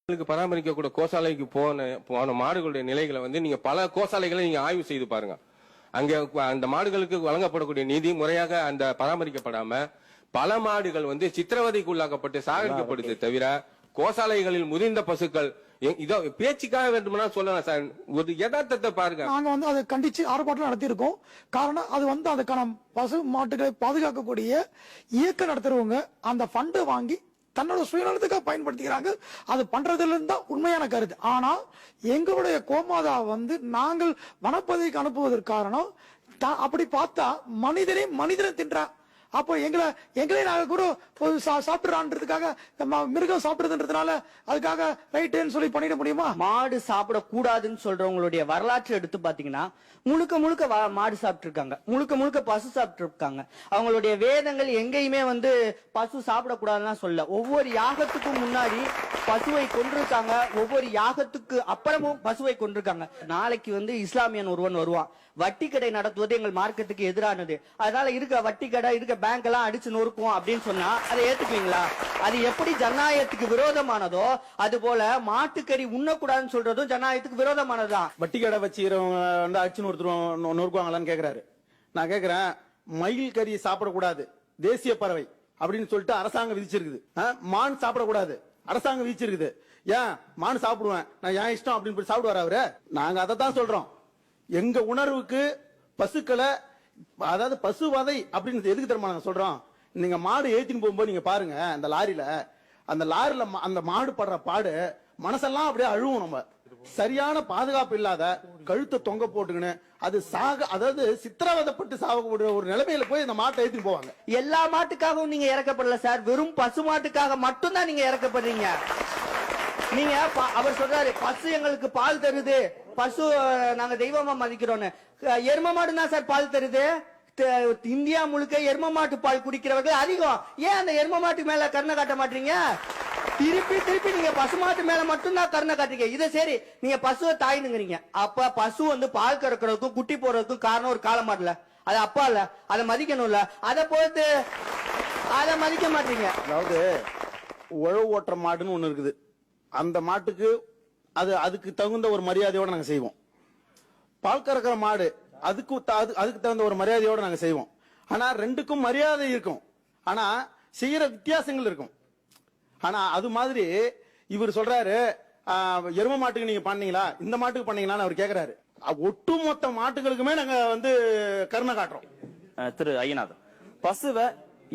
பராமரிக்கக்கூடிய கோசாலைக்கு போன மாடுகளுடைய நிலைகளை வந்து நீங்க பல கோசாலைகளை நீங்க ஆய்வு செய்து பாருங்க. அங்க அந்த மாடுகளுக்கு வழங்கப்படக்கூடிய நிதி முறையாக அந்த பராமரிக்கப்படாம பல மாடுகள் வந்து சித்திரவதைக்கு உள்ளாக்கப்பட்டு சாகடிக்கப்படுது தவிர கோசாலைகளில் முதிர்ந்த பசுக்கள் இதோ பேச்சுக்காக வேண்டும்னா சொல்லலாம் சார். ஒரு யதார்த்தத்தை பாருங்க. நாங்க வந்து அதை கண்டிச்சு ஆர்ப்பாட்டம் நடத்தி இருக்கோம். காரணம் அது வந்து அதுக்கான பசு மாட்டுகளை பாதுகாக்கக்கூடிய இயக்கம் நடத்துறவங்க அந்த ஃபண்ட் வாங்கி தன்னோட சுயநலத்துக்காக பயன்படுத்திக்கிறாங்க. அது பண்றதுல இருந்தா உண்மையான கருத்து. ஆனா எங்களுடைய கோமாதா வந்து நாங்கள் வனப்பகுதிக்கு அனுப்புவதற்கு காரணம் அப்படி பார்த்தா மனிதனை தின்றா. அப்போ எங்களே நாங்க கூட சாப்பிடுறான்றதுக்காக மிருகம் சாப்பிடுறதுன்றதுனால அதுக்காக ரைட்டுன்னு சொல்லி பண்ணிட முடியுமா? மாடு சாப்பிடக்கூடாதுன்னு சொல்றவங்களுடைய வரலாற்று எடுத்து பாத்தீங்கன்னா முழுக்க மாடு சாப்பிட்டு இருக்காங்க, முழுக்க பசு சாப்பிட்டு இருக்காங்க. அவங்களுடைய வேதங்கள் எங்கேயுமே வந்து பசு சாப்பிடக்கூடாதுன்னு சொல்ல. ஒவ்வொரு யாகத்துக்கும் முன்னாடி பசுவை கொண்டிருக்காங்க, ஒவ்வொரு யாகத்துக்கு அப்புறமும் பசுவை கொண்டிருக்காங்க. நாளைக்கு வந்து இஸ்லாமியன் ஒருவன் வருவான், வட்டி கடை நடத்துவது எங்கள் மார்க்கெட்டுக்கு எதிரானது, அதனால இருக்க வட்டி கடை இருக்க பேங்க் எல்லாம் அடிச்சு நொறுக்கும் அப்படின்னு சொன்னா அதை ஏத்துக்குவீங்களா? அது எப்படி ஜனநாயகத்துக்கு விரோதமானதோ அது போல மாட்டுக்கறி உண்ணக்கூடாதுன்னு சொல்றதும் ஜனநாயகத்துக்கு விரோதமானதுதான். வட்டி கடை வச்சுக்கிறவங்க வந்து அடிச்சு நொறுக்குவாங்களான்னு கேக்குறாரு. நான் கேக்குறேன், மயில் கறி சாப்பிடக்கூடாது தேசிய பறவை அப்படின்னு சொல்லிட்டு அரசாங்கம் விதிச்சிருக்குது. மான் சாப்பிடக்கூடாது அரசாங்கம் விதிச்சிருக்குது. ஏன் மான் சாப்பிடுவேன், நான் ஏன் இஷ்டம் அப்படின்னு சாப்பிடுவார் அவரு? நாங்க அதை தான் சொல்றோம். எங்க உணர்வுக்கு பசுக்களை, அதாவது பசுவதை அப்படின்னு எதுக்கு தெரியுமா நாங்க சொல்றோம்? நீங்க மாடு ஏத்தின்னு போகும்போது நீங்க பாருங்க, அந்த லாரியில அந்த மாடு படுற பாடு மனசெல்லாம் அப்படியே அழுவும். நம்ம சரியான பாதுகாப்பு இல்லாத கழுத்தை தொங்க போட்டுக்கின்னு அது அதாவது சித்திரவதைப்பட்டு சாகக்கூடிய ஒரு நிலைமையில போய் இந்த மாட்டை ஏத்தின்னு போவாங்க. எல்லா மாட்டுக்காகவும் நீங்க இறக்கப்படல சார், வெறும் பசு மாட்டுக்காக மட்டும்தான் நீங்க இறக்கப்படுறீங்க. நீங்க அவர் சொல்றாரு பசு எங்களுக்கு பால் தருது, பசு நாங்க தெய்வமா மதிக்கிறோம்னு. எரும மாடு தான் சார் பால் தருது. இந்தியா முழுக்க எரும மாட்டு பால் குடிக்கிறவர்கள் அதிகம். ஏன் அந்த எரும மாட்டு மேல கருணை காட்ட மாட்டீங்க? திருப்பி நீங்க பசுமாட்டு மேல மட்டும்தான் கருணை காட்டுறீங்க. இதை சரி, நீங்க பசுவை தாயினுங்கிறீங்க. அப்ப பசு வந்து பால் கறக்கிறதுக்கும் குட்டி போடுறதுக்கும் காரணம் ஒரு கால மாடல, அது அப்பா இல்ல, அதை மதிக்கணும்ல. அதை பொறுத்து அதை மதிக்க மாட்டீங்க. அதாவது உழவு ஓட்டுற மாடுன்னு ஒண்ணு இருக்குது, அந்த மாட்டுக்கு அதுக்கு தகுந்த ஒரு மரியாதையோட நாங்க செய்வோம். பால் கறக்கிற மாடு அதுக்கு தகுந்த ஒரு மரியாதையோட நாங்க செய்வோம். ஆனா ரெண்டுக்கும் மரியாதை இருக்கும், ஆனா செய்யற வித்தியாசங்கள் இருக்கும். ஆனா அது மாதிரி இவர் சொல்றாரு, எரும மாட்டுக்கு நீங்க பண்ணீங்களா, இந்த மாட்டுக்கு பண்ணீங்களான்னு அவர் கேக்குறாரு. ஒட்டுமொத்த மாட்டுகளுக்குமே நாங்க வந்து கருணை காட்டுறோம். திரு ஐயநாதன், பசுவை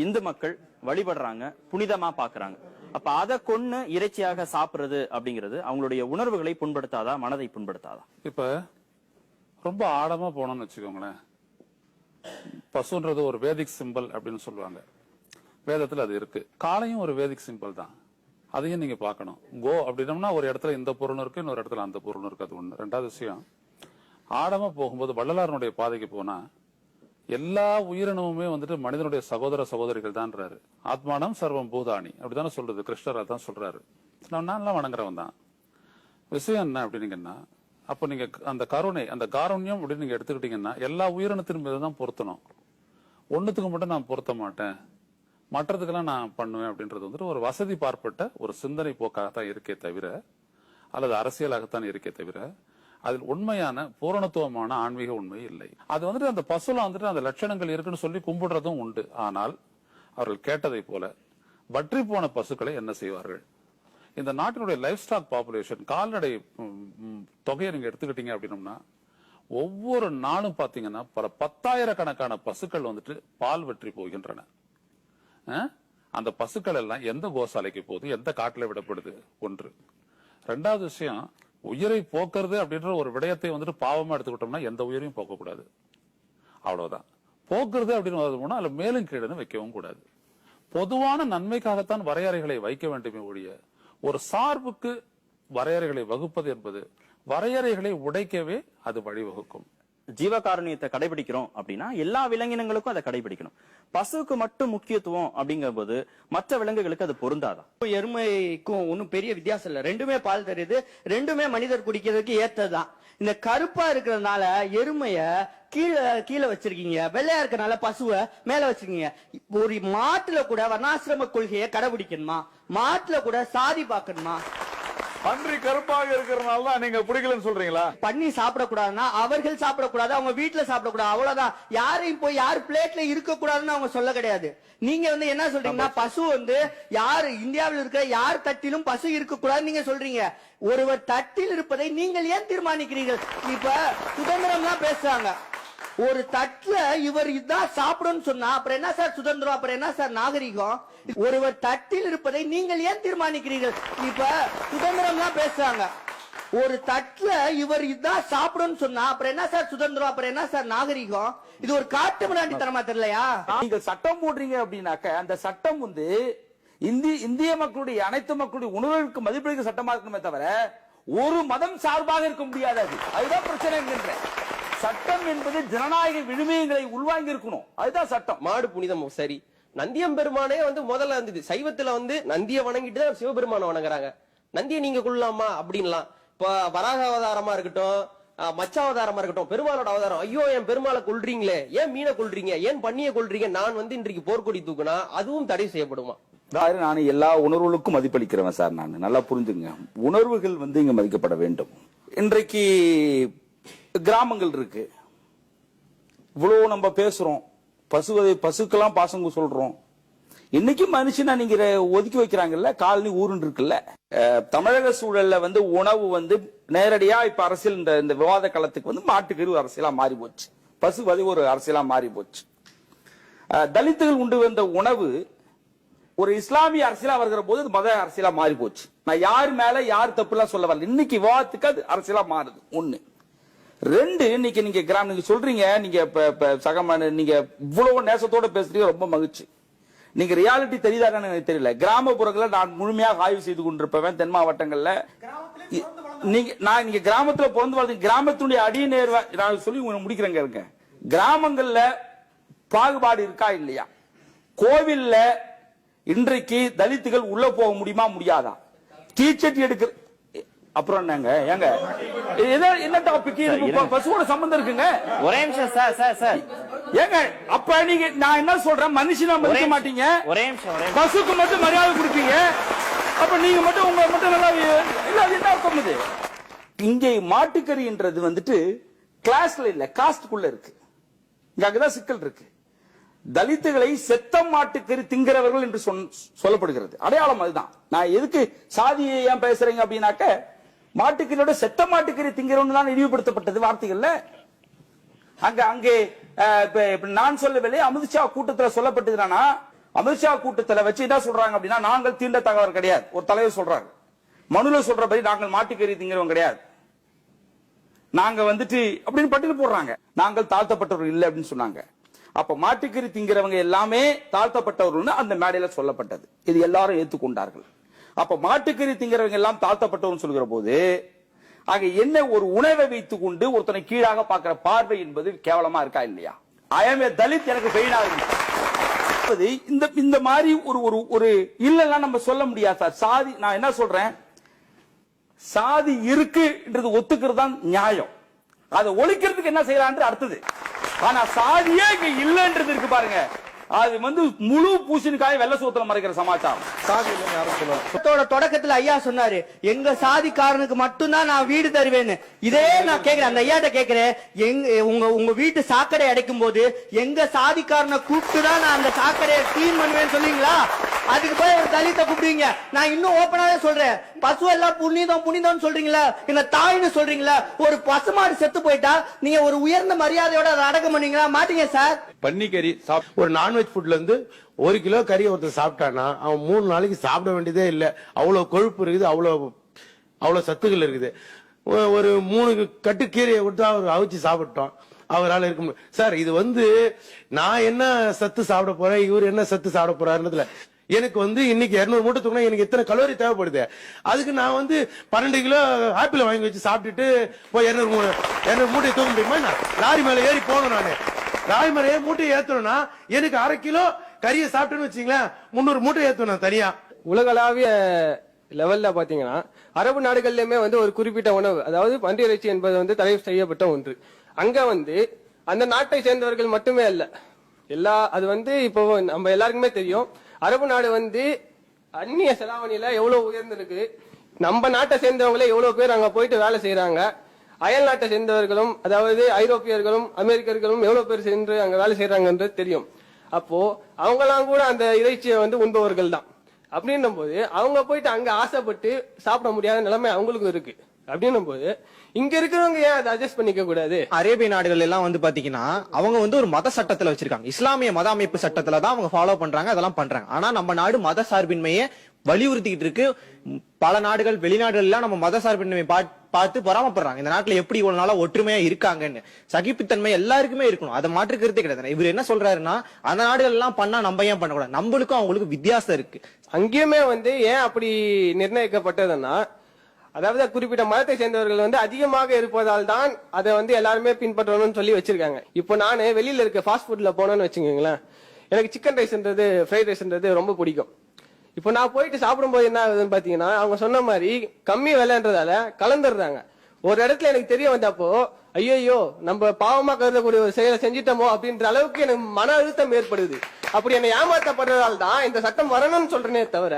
இந்து மக்கள் வழிபடுறாங்க, புனிதமா பாக்குறாங்க. அப்ப அதை கொன்னு இறைச்சியாக சாப்பிடுறது அப்படிங்கிறது அவங்களுடைய உணர்வுகளை புண்படுத்தாதா, மனதை புண்படுத்தாதா? இப்ப ரொம்ப ஆழமா போனோம்னு வச்சுக்கோங்களேன், பசுன்றது ஒரு வேதிக் சிம்பல் அப்படின்னு சொல்லுவாங்க, வேதத்துல அது இருக்கு. காளையும் ஒரு வேதிக் சிம்பல் தான், அதையும் நீங்க பாக்கணும். கோ அப்படின்னம்னா ஒரு இடத்துல இந்த பொருள் இருக்கு, இன்னொரு இடத்துல அந்த பொருள் இருக்கு, அது ஒண்ணு. ரெண்டாவது விஷயம், ஆழமா போகும்போது வள்ளலாரனுடைய பாதைக்கு போனா எல்லா உயிரினமுமே வந்துட்டு மனிதனுடைய சகோதர சகோதரிகள் தான்றாரு. ஆத்மானம் சர்வம் பூதானி அப்படித்தானே சொல்றது, கிருஷ்ணர் அதான் சொல்றாரு. நான் வணங்குறவன் தான். விஷயம் என்ன அப்படின்னீங்கன்னா, அப்ப நீங்க அந்த கருணை, அந்த காருண்யம் அப்படின்னு நீங்க எடுத்துக்கிட்டீங்கன்னா எல்லா உயிரினத்தின் மீதுதான் பொருத்தணும். ஒண்ணுத்துக்கு மட்டும் நான் பொருத்த மாட்டேன், மற்றதுக்கெல்லாம் நான் பண்ணுவேன் அப்படின்றது வந்துட்டு ஒரு வசதி பார்ப்பட்ட ஒரு சிந்தனை போக்காகத்தான் இருக்கே தவிர, அல்லது அரசியலாகத்தான் இருக்கே தவிர, அதில் உண்மையான பூரணத்துவமான ஆன்மீக உண்மை இல்லை. அது வந்துட்டு அந்த பசுல வந்துட்டு அந்த லட்சணங்கள் இருக்குன்னு சொல்லி கும்பிடுறதும் உண்டு. ஆனால் அவர்கள் கேட்டதை போல வற்றி போன பசுக்களை என்ன செய்வார்கள்? இந்த நாட்டினுடைய லைஃப் ஸ்டாக் பாப்புலேஷன், கால்நடை தொகையை நீங்க எடுத்துக்கிட்டீங்க அப்படின்னம்னா ஒவ்வொரு நாளும் பாத்தீங்கன்னா பல 10,000கணக்கான பசுக்கள் வந்துட்டு பால் வற்றி போகின்றன. அந்த பசுக்கள் எல்லாம் எந்த கோசாலைக்கு போகுது, எந்த காட்டுல விடப்படுது? ஒன்று. ரெண்டாவது விஷயம், உயிரை போக்குறது அப்படின்ற ஒரு விடயத்தை வந்துட்டு பாவமா எடுத்துக்கிட்டோம்னா எந்த உயிரையும் போக்க கூடாது, அவ்வளவுதான். போக்குறது அப்படின்னு போனா அதுல மேலும் கீழே வைக்கவும் கூடாது. பொதுவான நன்மைக்காகத்தான் வரையறைகளை வைக்க வேண்டுமே ஒழிய ஒரு சார்புக்கு வரையறைகளை வகுப்பது என்பது வரையறைகளை உடைக்கவே அது வழிவகுக்கும். ஜீவகாருண்யத்தை கடைபிடிக்கிறோம் அப்படின்னா எல்லா விலங்கினங்களுக்கும் அதை கடைபிடிக்கணும். பசுவுக்கு மட்டும் முக்கியத்துவம் அப்படிங்கிற போது மற்ற விலங்குகளுக்கு அது பொருந்தாதா? எருமைக்கும் ஒன்னும் பெரிய வித்தியாசம் இல்ல, ரெண்டுமே பால் தருது, ரெண்டுமே மனிதர் குடிக்கிறதுக்கு ஏத்ததுதான். இந்த கருப்பா இருக்கிறதுனால எருமைய கீழே வச்சிருக்கீங்க, வெள்ளையா இருக்கனால பசுவை மேல வச்சிருக்கீங்க. ஒரு மாட்டுல கூட வர்ணாசிரம கொள்கையை கடைபிடிக்கணுமா? மாட்டுல கூட சாதி பார்க்கணுமா? பன்றி கருப்பாக இருக்கிறனால தான் நீங்க பிடிக்கலன்னு சொல்றீங்களா? பண்ணி சாப்பிடக்கூடாதுன்னா அவர்கள் சாப்பிடக்கூடாது, அவங்க வீட்டுல சாப்பிடக்கூடாது, அவ்வளவுதான். யாரையும் போய் யார் பிளேட்ல இருக்க கூடாதுன்னு அவங்க சொல்ல கிடையாது. நீங்க என்ன சொல்றீங்கன்னா பசு யார் இந்தியாவில் இருக்கிற யார் தட்டிலும் பசு இருக்க கூடாது நீங்க சொல்றீங்க. ஒருவர் தட்டில் இருப்பதை நீங்கள் ஏன் தீர்மானிக்கிறீர்கள்? இப்ப சுதந்திரம் தான் பேசுறாங்க. ஒரு தட்டுல இவர் இதான் சாப்பிடும் சொன்னா அப்புறம் என்ன சார் சுதந்திரம், அப்புறம் என்ன சார் நாகரிகம்? ஒருவர் தட்டில் இருப்பதை நீங்கள் ஏன் தீர்மானிக்கிறீர்கள்? இப்ப சுதந்திரம் தான் பேசுறாங்க. ஒரு தட்டுல இவர் இதான் சாப்பிடும் சொன்னா அப்புறம் என்ன சார் சுதந்திரம், அப்புறம் என்ன சார் நாகரிகம்? இது ஒரு காட்டு மிராண்டித்தனமா தெரியலையா? நீங்க சட்டம் போடுறீங்க அப்படின்னாக்க அந்த சட்டம் இந்திய மக்களுடைய அனைத்து மக்களுடைய உணர்வுகளுக்கு மதிப்பளிக்க சட்டமா இருக்கணுமே தவிர ஒரு மதம் சார்பாக இருக்க முடியாது. அதுதான் பிரச்சனை என்கின்ற சட்டம் என்பது ஜனநாயக விழுமியங்களை உள்வாங்கி இருக்கணும். அதுதான் சட்டம். மாடு புனிதம் சரி. நந்தியம்பெருமானே முதல்ல இருந்தது சைவத்துல நந்தியை வணங்கிட்டு தான் சிவபெருமான வணங்குறாங்க. நந்தியை நீங்க கொள்ளலாமா அப்படின்லாம். இப்ப வராக அவதாரமா இருக்கட்டும், மச்சாவதாரமா இருக்கட்டும், பெருமாளோட அவதாரம், ஐயோ என் பெருமாளை கொல்றீங்களே, ஏன் மீனை கொல்றீங்க, ஏன் பண்ணியை கொல்றீங்க, நான் இன்றைக்கு போர்க்கொடி தூக்குனா அதுவும் தடை செய்யப்படுமா? நான் எல்லா உணர்வுகளுக்கும் மதிப்பளிக்கிறவன் சார். நான் நல்லா புரிஞ்சுங்க, உணர்வுகள் இங்க மதிக்கப்பட வேண்டும். இன்றைக்கு கிராமங்கள் இருக்கு, இவ்வளவு நம்ம பேசுறோம், பசுக்கெல்லாம் பாசங்க சொல்றோம். இன்னைக்கு மனுஷனா நீங்க ஒதுக்கி வைக்கிறாங்கல்ல, காலனி ஊருன்னு இருக்குல்ல. தமிழக சூழல்ல உணவு நேரடியா இப்ப அரசியல் இந்த விவாத களத்துக்கு மாட்டுக்கறி ஒரு அரசியலா மாறி போச்சு, பசுவதை ஒரு அரசியலா மாறி போச்சு. தலித்துகள் உண்டு வந்த உணவு ஒரு இஸ்லாமிய அரசியலா வருகிற போது மத அரசியலா மாறி போச்சு. நான் யார் மேல யார் தப்பு எல்லாம் சொல்ல வரல, இன்னைக்கு விவாதத்துக்கு அது அரசியலா மாறுது. ஒண்ணு. ரெண்டு, இன்னைக்கு நீங்க சொல்றீங்க, நீங்க நீங்க இவ்வளவு நேசத்தோட பேசுறீங்க, ரொம்ப மகிழ்ச்சி. நீங்க ரியாலிட்டி தெரியுதான்னு எனக்கு தெரியல. கிராமப்புறங்களில் நான் முழுமையாக ஆய்வு செய்து கொண்டிருப்பேன், தென் மாவட்டங்கள்ல. நீங்க கிராமத்துல பிறந்து வாழ்ந்து கிராமத்துடைய அடிநேர் நான் சொல்லி முடிக்கிறேங்க. இருக்க கிராமங்கள்ல பாகுபாடு இருக்கா இல்லையா? கோவில்ல இன்றைக்கு தலித்துகள் உள்ள போக முடியுமா முடியாதா? தீச்சட்டி எடுக்கிற அப்புறம் என்னங்க ஏங்க என்ன டாபிக்? பசுவோட சம்பந்தம் இருக்குங்க. ஒரே நிமிஷம் சார் சார் சார் ஏங்க அப்ப நீங்க நான் என்ன சொல்றேன், மனுஷனா மதிக்க மாட்டீங்க, ஒரே நிமிஷம் பசுக்கு மட்டும் மரியாதை கொடுப்பீங்க. அப்ப நீங்க மட்டும் உங்க மட்டும் நல்லா இல்ல, அது என்ன அர்த்தம்? இது இங்கே மாட்டுக்கறின்றது கிளாஸ்ல இல்ல, காஸ்டுக்குள்ள இருக்கு. இங்க அங்கதான் சிக்கல் இருக்கு. தலித்துகளை செத்த மாட்டுக்கறி திங்கிறவர்கள் என்று சொல்லப்படுகிறது. அடையாளம் அதுதான். நான் எதுக்கு சாதியை ஏன் பேசுறீங்க அப்படின்னாக்க, மாட்டுக்கறியோட செத்த மாட்டுக்கறி திங்கிறவங்க தான் இழிவுபடுத்தப்பட்டது வார்த்தைகள்ல. அங்கே நான் சொல்லவில்லை, அமித்ஷா கூட்டத்தில் சொல்லப்பட்டதுன்னா, அமித்ஷா கூட்டத்தில் வச்சு என்ன சொல்றாங்க அப்படின்னா, நாங்கள் தீண்டத்தகவர் கிடையாது. ஒரு தலைவர் சொல்றாரு, மனுல சொல்றபடி நாங்கள் மாட்டுக்கறி திங்கிறவங்க கிடையாது, நாங்க அப்படின்னு பட்டியல் போடுறாங்க. நாங்கள் தாழ்த்தப்பட்டவர்கள் இல்லை அப்படின்னு சொன்னாங்க. அப்ப மாட்டுக்கறி திங்கிறவங்க எல்லாமே தாழ்த்தப்பட்டவர்கள் அந்த மேடையில சொல்லப்பட்டது. இது எல்லாரும் ஏற்றுக்கொண்டார்கள். அப்ப மாட்டுக்கறி திங்கிறவங்க எல்லாம் தாழ்த்தப்பட்டவர்கள் சொல்கிற போது ஆக என்ன ஒரு உணவை வைத்துக் கொண்டு ஒருத்தனை கீழாக பார்க்கிற பார்வை என்பது கேவலமா இருக்கா இல்லையா? ஐஎம் ஏ தலித், எனக்கு பெயினாக இந்த மாதிரி ஒரு இல்லைன்னா நம்ம சொல்ல முடியாது சார். சாதி நான் என்ன சொல்றேன், சாதி இருக்குன்றது ஒத்துக்கிறது தான் நியாயம். அதை ஒழிக்கிறதுக்கு என்ன செய்யலான்னு அடுத்தது. ஆனா சாதியே இங்க இல்லன்றது இருக்கு பாருங்க, அது முழு பூசணிக்காய் வெள்ள சோத்துல மறைக்கிற சமாச்சாரம். சாதி இல்லைன்னு யாரும் சொல்லுவாங்க. தொடக்கத்துல ஐயா சொன்னாரு, எங்க சாதிக்காரனுக்கு மட்டும்தான் நான் வீடு தருவேன்னு. இதே நான் கேக்குறேன், அந்த ஐயாட்ட கேக்குறேன், உங்க வீட்டு சாக்கடை அடைக்கும் போது எங்க சாதிக்காரனை கூப்பிட்டுதான் நான் அந்த சாக்கடையை கிளீன் பண்ணுவேன்னு சொல்லுவீங்களா? அதுக்கு போய் ஒரு தலித்தை கூப்பிடுவீங்க. நான் இன்னும் ஓப்பனாவே சொல்றேன், பசு எல்லாம் புனிதம் புனிதம் சொல்றீங்களா, என்ன தாய்னு சொல்றீங்களா? ஒரு பசுமாடு செத்து போயிட்டா நீங்க ஒரு உயர்ந்த மரியாதையோட அதை அடக்கம் பண்ணுவீங்களா? மாட்டீங்க சார். பன்னிக்கறி ஒரு நான்வெஜ் ஃபுட்ல இருந்து 1 கிலோ கறி ஒருத்தர் சாப்பிட்டானா அவன் 3 நாளைக்கு சாப்பிட வேண்டியதே இல்லை. அவ்வளவு கொழுப்பு இருக்குது, அவ்வளவு சத்துக்கள் இருக்குது. ஒரு 3 கட்டு கீரையை கொடுத்து அவர் அவிச்சு சாப்பிட்டோம், அவரால் இருக்க முடியும். சார் இது நான் என்ன சத்து சாப்பிட போறேன், இவர் என்ன சத்து சாப்பிட போறாருன்றதுல எனக்கு இன்னைக்கு 200 மூட்டை தூக்கினா எனக்கு இத்தனை கலோரி தேவைப்படுது. அதுக்கு நான் 12 கிலோ ஆப்பிள் வாங்கி வச்சு சாப்பிட்டுட்டு போய் 200 மூட்டையை தூக்க முடியுமா? லாரி மேல ஏறி போகணும். நானு லாரி மேல ஏறி மூட்டையை ஏத்தணும்னா எனக்கு 1/2 கிலோ கறியை சாப்பிட்டுன்னு வச்சுங்களேன் 300 மூட்டை ஏத்தணும் தனியா. உலகளாவிய லெவல்ல பாத்தீங்கன்னா அரபு நாடுகள்லயுமே ஒரு குறிப்பிட்ட உணவு, அதாவது பன்றி இறைச்சி என்பது தடை செய்யப்பட்ட ஒன்று. அங்க அந்த நாட்டை சேர்ந்தவர்கள் மட்டுமே அல்ல, அது இப்போ நம்ம எல்லாருக்குமே தெரியும். அரபு நாடு அந்நிய செலாவணியில எவ்வளவு உயர்ந்திருக்கு. நம்ம நாட்டை சேர்ந்தவங்களே எவ்வளவு பேர் அங்க போயிட்டு வேலை செய்யறாங்க. அயல் நாட்டை சேர்ந்தவர்களும், அதாவது ஐரோப்பியர்களும் அமெரிக்கர்களும் எவ்வளவு பேர் சென்று அங்க வேலை செய்யறாங்கன்றது தெரியும். அப்போ அவங்கெல்லாம் கூட அந்த இறைச்சியை உண்பவர்கள் தான். அப்படின்னும் போது அவங்க போயிட்டு அங்க ஆசைப்பட்டு சாப்பிட முடியாத நிலைமை அவங்களுக்கும் இருக்கு. அப்படின்னும் போது இங்க இருக்கிறவங்க ஏன் அதை அட்ஜஸ்ட் பண்ணிக்க கூடாது? அரேபிய நாடுகள் எல்லாம் பாத்தீங்கன்னா அவங்க ஒரு மத சட்டத்துல வச்சிருக்காங்க. இஸ்லாமிய மத அமைப்பு சட்டத்துல தான் அவங்க ஃபாலோ பண்றாங்க, அதெல்லாம் பண்றாங்க. ஆனா நம்ம நாடு மத சார்பின்மையை வலியுறுத்திக்கிட்டு இருக்கு. பல நாடுகள், வெளிநாடுகள் எல்லாம் நம்ம மத சார்பின்மை பார்த்து பொறாமப்படுறாங்க. இந்த நாட்டுல எப்படி இவ்வளவு நாளா ஒற்றுமையா இருக்காங்கன்னு. சகிப்புத்தன்மை எல்லாருக்குமே இருக்கணும், அதை மாற்றுக்கிறதே கிடையாது. இவர் என்ன சொல்றாருன்னா, அந்த நாடுகள் எல்லாம் பண்ணா நம்ம ஏன் பண்ணக்கூடாது? நம்மளுக்கும் அவங்களுக்கு வித்தியாசம் இருக்கு. அங்கேயுமே ஏன் அப்படி நிர்ணயிக்கப்பட்டதுன்னா, அதாவது குறிப்பிட்ட மதத்தை சேர்ந்தவர்கள் அதிகமாக இருப்பதால் தான் அதை எல்லாருமே பின்பற்றணும்னு சொல்லி வச்சிருக்காங்க. இப்போ நானு வெளியில இருக்க ஃபாஸ்ட் ஃபுட்ல போனேன்னு வச்சுக்கோங்களேன், எனக்கு சிக்கன் ரைஸ்ன்றது, ஃப்ரைட் ரைஸ்ன்றது ரொம்ப பிடிக்கும். இப்போ நான் போயிட்டு சாப்பிடும்போது என்ன ஆகுதுன்னு பாத்தீங்கன்னா, அவங்க சொன்ன மாதிரி கம்மி விலைன்றதால கலந்துடுறாங்க. ஒரு இடத்துல எனக்கு தெரிய வந்தப்போ, ஐயோ நம்ம பாவமா கருதக்கூடிய ஒரு செயலை செஞ்சிட்டோமோ அப்படின்ற அளவுக்கு எனக்கு மன அழுத்தம் ஏற்படுது. அப்படி என்னை ஏமாற்றப்படுறதால் தான் இந்த சட்டம் வரணும்னு சொல்றேனே தவிர,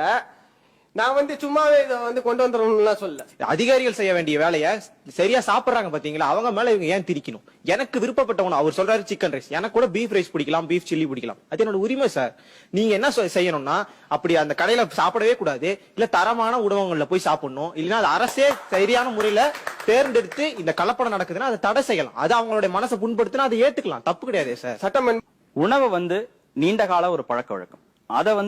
நான் சும்மாவே இதை கொண்டு வந்துடணும்லாம் சொல்ல. அதிகாரிகள் செய்ய வேண்டிய வேலையை சரியா சாப்பிடுறாங்க பாத்தீங்களா, அவங்க மேல இவங்க ஏன் திரிக்கணும்? எனக்கு விருப்பப்பட்ட உணவு, அவர் சொல்றாரு சிக்கன் ரைஸ், எனக்கு கூட பீஃப் ரைஸ் பிடிக்கலாம், பீஃப் சில்லி பிடிக்கலாம், அது என்னோட உரிமை சார். நீங்க என்ன செய்யணும்னா, அப்படி அந்த கடையில சாப்பிடவே கூடாது, இல்ல தரமான உணவகங்கள்ல போய் சாப்பிடணும். இல்லைன்னா அது அரசே சரியான முறையில தேர்ந்தெடுத்து இந்த கலப்படம் நடக்குதுன்னா அதை தடை செய்யலாம். அது அவங்களுடைய மனசை புண்படுத்தினா அதை ஏத்துக்கலாம், தப்பு கிடையாது சார். சட்டம் உணவை நீண்ட கால ஒரு பழக்க வழக்கம், அதை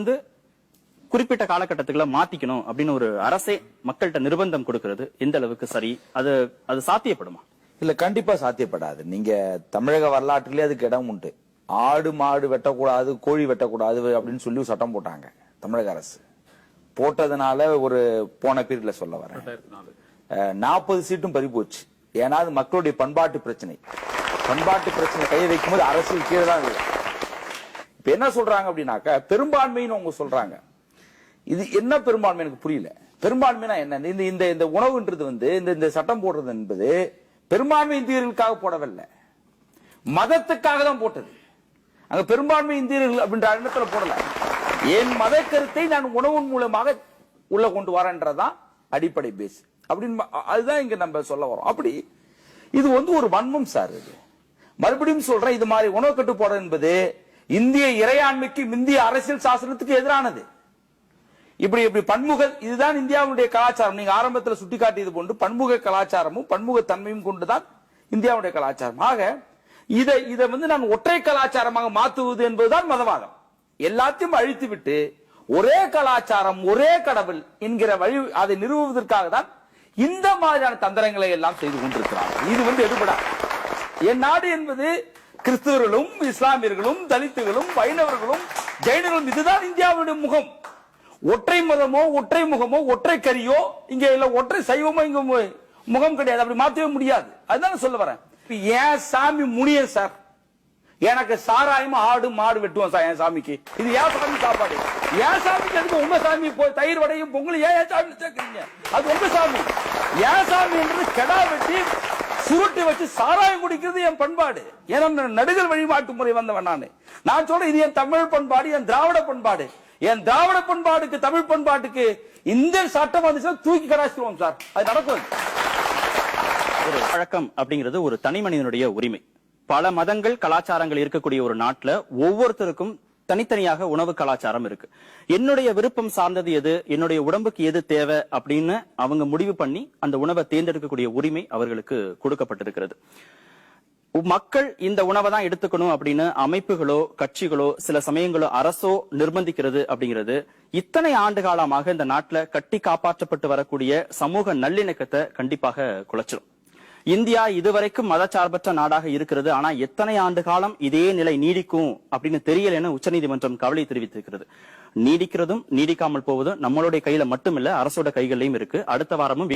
குறிப்பிட்ட காலகட்டத்துக்குள்ள மாத்திக்கணும் அப்படின்னு ஒரு அரசே மக்கள்கிட்ட நிர்பந்தம் கொடுக்கிறது எந்த அளவுக்கு சரி? அது சாத்தியப்படுமா? இல்ல, கண்டிப்பா சாத்தியப்படாது. நீங்க தமிழக வரலாற்றிலே அதுக்கு இடம் உண்டு. ஆடு மாடு வெட்டக்கூடாது, கோழி வெட்டக்கூடாது அப்படின்னு சொல்லி ஒரு சட்டம் போட்டாங்க தமிழக அரசு. போட்டதுனால ஒரு போன பீரியட்ல சொல்ல வரேன், 40 சீட்டும் பறி போச்சு. ஏன்னா அது மக்களுடைய பண்பாட்டு பிரச்சனை. பண்பாட்டு பிரச்சனை கையை வைக்கும் போது அரசியல் கீழே தான் இருக்கு. இப்ப என்ன சொல்றாங்க அப்படின்னாக்க, பெரும்பான்மைன்னு அவங்க சொல்றாங்க. இது என்ன பெரும்பான்மை எனக்கு புரியல. பெரும்பான்மைனா என்ன? இந்த உணவுன்றது இந்த சட்டம் போடுறது என்பது பெரும்பான்மை இந்தியர்களுக்காக போடவில்லை, மதத்துக்காக தான் போட்டது. அங்க பெரும்பான்மை இந்தியர்கள் அப்படின்ற எண்ணத்துல போடல. என் மத கருத்தை நான் உணவின் மூலமாக உள்ள கொண்டு வரேன்றதான் அடிப்படை பேஸ் அப்படின்னு. அதுதான் இங்க நம்ம சொல்ல வரோம். அப்படி இது ஒரு வன்மம் சார். இது மறுபடியும் சொல்றேன், இது மாதிரி உணவு கட்டுப்பாடு என்பது இந்திய இறையாண்மைக்கு, இந்திய அரசியல் சாசனத்துக்கு எதிரானது. இப்படி பன்முக, இதுதான் இந்தியாவுடைய கலாச்சாரம். நீங்க ஆரம்பத்தில் சுட்டிக்காட்டியது போன்று பன்முக கலாச்சாரமும் பன்முக தன்மையும் கொண்டுதான் இந்தியாவுடைய கலாச்சாரம். ஆக இதை நான் ஒற்றை கலாச்சாரமாக மாற்றுவது என்பதுதான் மதவாதம். எல்லாத்தையும் அழித்து விட்டு ஒரே கலாச்சாரம், ஒரே கடவுள் என்கிற வழி, அதை நிறுவுவதற்காக தான் இந்த மாதிரியான தந்திரங்களை எல்லாம் செய்து கொண்டிருக்கிறார்கள். இது எடுபடாது. என் நாடு என்பது கிறிஸ்தவர்களும், இஸ்லாமியர்களும், தலித்துகளும், வைணவர்களும், ஜெயினர்களும், இதுதான் இந்தியாவுடைய முகம். ஒற்றை மதமோ, ஒற்றை முகமோ, ஒற்றை கரியோ இங்க இல்ல, ஒற்றை சைவமோ இங்க முகம் கிடையாது. அப்படி மாற்றவே முடியாது. அதுதான் சொல்ல வரேன். ஏன் சாமி முனியன் சார், எனக்கு சாராயமா ஆடு மாடு வெட்டுவோம் சார் என் சாமிக்கு. இது ஏன் சாமி சாப்பாடு? ஏன் சாமிக்கு எதுக்கு உங்க சாமி தயிர் வடையும் பொங்கல் ஏன் சாமி சேர்க்கிறீங்க? அது உங்க சாமி. ஏன் சாமி என்று கெடா வெட்டி சுருட்டி வச்சு சாராயம் குடிக்கிறது என் பண்பாடு. ஏன்னா நடுகள் வழிபாட்டு முறை வந்தவன் நான் சொல்றேன், இது என் தமிழ் பண்பாடு, என் திராவிட பண்பாடு. என் திராவிட பண்பாட்டுக்கு, தமிழ் பண்பாட்டுக்கு இந்த சட்டம் வந்துச்சுன்னா தூக்கி கடாச்சிருவோம் சார். அது நடக்கும். ஒரு பழக்கம் அப்படிங்கிறது ஒரு தனி மனிதனுடைய உரிமை. பல மதங்கள், கலாச்சாரங்கள் இருக்கக்கூடிய ஒரு நாட்டுல ஒவ்வொருத்தருக்கும் தனித்தனியாக உணவு கலாச்சாரம் இருக்கு. என்னுடைய விருப்பம் சார்ந்தது எது, என்னுடைய உடம்புக்கு எது தேவை அப்படின்னு அவங்க முடிவு பண்ணி அந்த உணவை தேர்ந்தெடுக்கக்கூடிய உரிமை அவர்களுக்கு கொடுக்கப்பட்டிருக்கிறது. மக்கள் இந்த உணவை தான் எடுத்துக்கணும் அப்படின்னு அமைப்புகளோ, கட்சிகளோ, சில சமயங்களோ அரசோ நிர்பந்திக்கிறது அப்படிங்கிறது இத்தனை ஆண்டு காலமாக இந்த நாட்டுல கட்டி காப்பாற்றப்பட்டு வரக்கூடிய சமூக நல்லிணக்கத்தை கண்டிப்பாக குலைச்சிடும். இந்தியா இதுவரைக்கும் மதச்சார்பற்ற நாடாக இருக்கிறது. ஆனா எத்தனை ஆண்டு காலம் இதே நிலை நீடிக்கும் அப்படின்னு தெரியல என உச்சநீதிமன்றம் கவலை தெரிவித்திருக்கிறது. நீடிக்கிறதும் நீடிக்காமல் போவதும் நம்மளுடைய கையில மட்டுமில்ல, அரசோட கைகளிலும் இருக்கு. அடுத்த வாரமும்